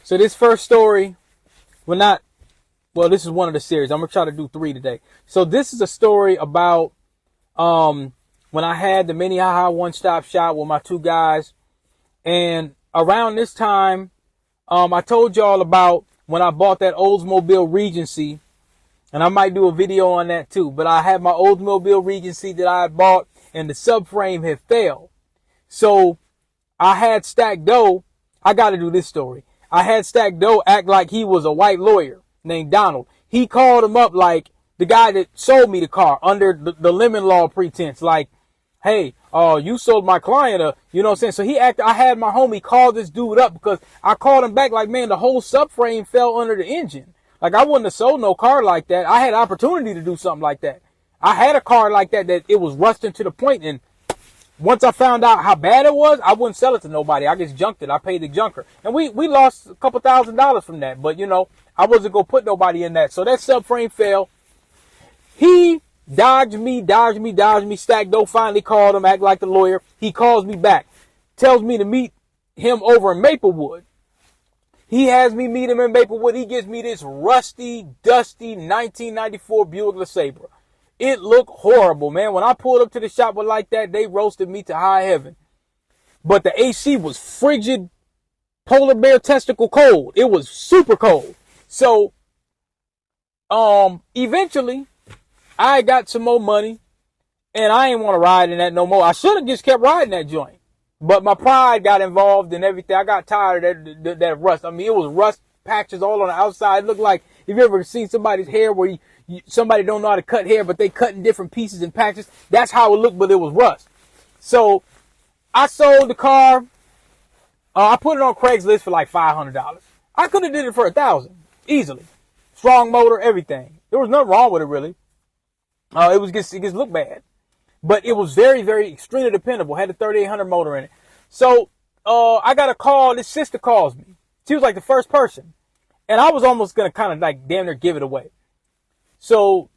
So this first story, this is one of the series. I'm going to try to do 3 today. So this is a story about when I had the Minnehaha one-stop shop with my 2 guys. And around this time, I told y'all about when I bought that Oldsmobile Regency. And I might do a video on that too. But I had my Oldsmobile Regency that I had bought and the subframe had failed. So I had Stack Doe. I got to do this story. I had Stack Doe act like he was a white lawyer named Donald. He called him up like the guy that sold me the car under the lemon law pretense. Like, hey, you sold my client you know what I'm saying? So I had my homie call this dude up because I called him back like, man, the whole subframe fell under the engine. Like, I wouldn't have sold no car like that. I had opportunity to do something like that. I had a car like that it was rusting to the point, and once I found out how bad it was, I wouldn't sell it to nobody. I just junked it. I paid the junker. And we lost a couple $1,000s from that. But, you know, I wasn't going to put nobody in that. So that subframe fell. He dodged me. Stack Doe finally called him, act like the lawyer. He calls me back. Tells me to meet him over in Maplewood. He has me meet him in Maplewood. He gives me this rusty, dusty 1994 Buick LeSabre. It looked horrible, man. When I pulled up to the shop with like that, they roasted me to high heaven. But the AC was frigid, polar bear testicle cold. It was super cold. So, eventually, I got some more money, and I ain't want to ride in that no more. I should have just kept riding that joint. But my pride got involved and everything. I got tired of that rust. I mean, it was rust patches all on the outside. It looked like, if you ever seen somebody's hair where somebody don't know how to cut hair, but they cut in different pieces and patches. That's how it looked, but it was rust. So I sold the car. I put it on Craigslist for like $500. I could have did it for $1,000 easily. Strong motor, everything. There was nothing wrong with it really. It just looked bad, but it was very, very extremely dependable. Had a 3800 motor in it. So I got a call. This sister calls me. She was like the first person, and I was almost gonna kind of like damn near give it away. So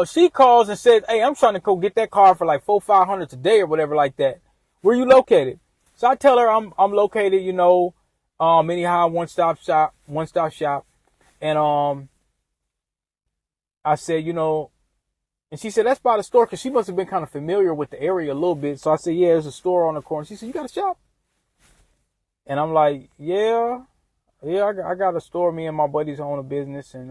she calls and says, hey, I'm trying to go get that car for like $400-500 today or whatever like that. Where you located? So I tell her I'm located, you know, Minnehaha one-stop shop. And I said, you know, and she said, that's by the store, because she must have been kind of familiar with the area a little bit. So I said, yeah, there's a store on the corner. She said, you got a shop? And I'm like, yeah, I got a store. Me and my buddies own a business, and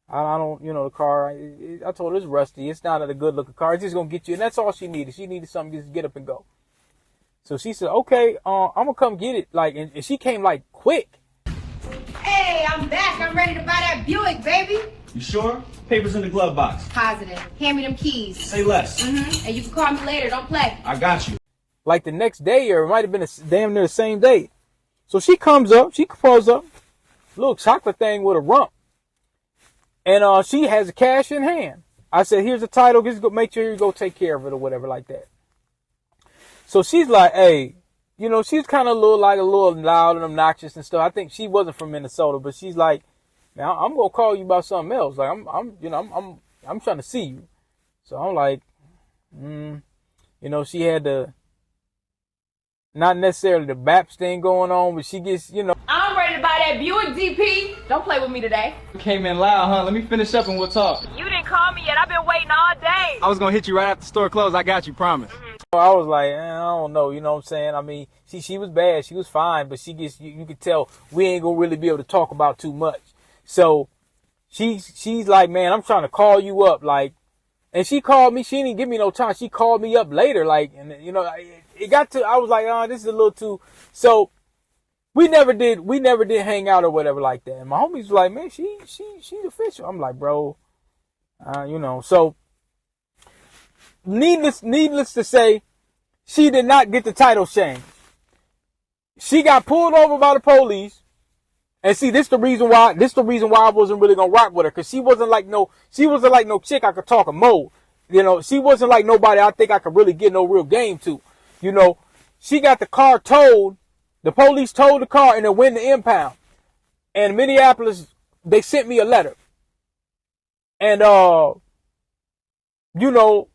I don't, you know, the car, I told her it's rusty. It's not a good looking car. It's just going to get you. And that's all she needed. She needed something to just get up and go. So she said, okay, I'm going to come get it. Like, and she came like quick. Hey, I'm back. I'm ready to buy that Buick, baby. You sure? Papers in the glove box. Positive. Hand me them keys. Say less. And you can call me later. Don't play. I got you. Like the next day, or it might have been damn near the same day. So she comes up, she pulls up, little chocolate thing with a rump. And she has the cash in hand. I said, here's the title. Just go make sure you go take care of it or whatever like that. So she's like, hey, you know, she's kind of a little loud and obnoxious and stuff. I think she wasn't from Minnesota, but she's like, man, I'm gonna call you about something else. Like I'm trying to see you. So I'm like, you know, she had the not necessarily the BAPS thing going on, but she gets, you know. I'm ready to buy that Buick DP. Don't play with me today. Came in loud, huh? Let me finish up and we'll talk. You didn't call me yet. I've been waiting all day. I was gonna hit you right after the store closed. I got you, promise. I was like, I don't know, you know what I'm saying? I mean, she was bad, she was fine, but she gets, you could tell we ain't gonna really be able to talk about too much. So she's like, man, I'm trying to call you up, like, and she called me. She didn't give me no time. She called me up later, like, and you know, it got to. I was like, oh, this is a little too. So we never did hang out or whatever like that. And my homies was like, man, she's official. I'm like, bro, you know. So needless to say, she did not get the title changed. She got pulled over by the police. And see, this the reason why I wasn't really gonna rock with her, because she wasn't like no chick I could talk a mold. You know, she wasn't like nobody I think I could really get no real game to. You know, she got the car towed. The police towed the car and then went to impound. And Minneapolis, they sent me a letter. And you know,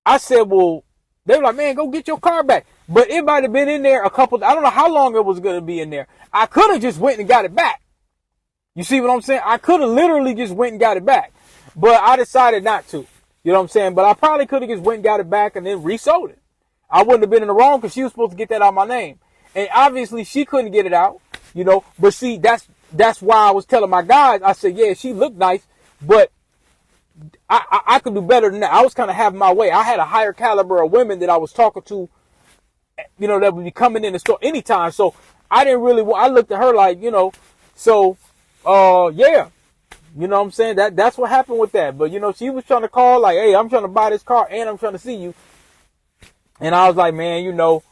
I said, well, They were like, man, go get your car back. But it might have been in there I don't know how long it was going to be in there. I could have just went and got it back. You see what I'm saying? I could have literally just went and got it back. But I decided not to. You know what I'm saying? But I probably could have just went and got it back and then resold it. I wouldn't have been in the wrong because she was supposed to get that out of my name. And obviously she couldn't get it out, you know. But see, that's why I was telling my guys, I said, yeah, she looked nice, but I could do better than that. I was kind of having my way. I had a higher caliber of women that I was talking to, you know, that would be coming in the store anytime. So I didn't really, I looked at her like, you know, so, yeah, you know what I'm saying? That's what happened with that. But, you know, she was trying to call like, hey, I'm trying to buy this car and I'm trying to see you. And I was like, man, you know,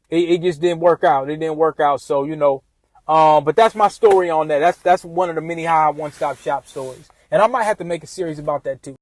it just didn't work out. It didn't work out. So, you know, but that's my story on that. That's one of the many High One Stop Shop stories. And I might have to make a series about that too.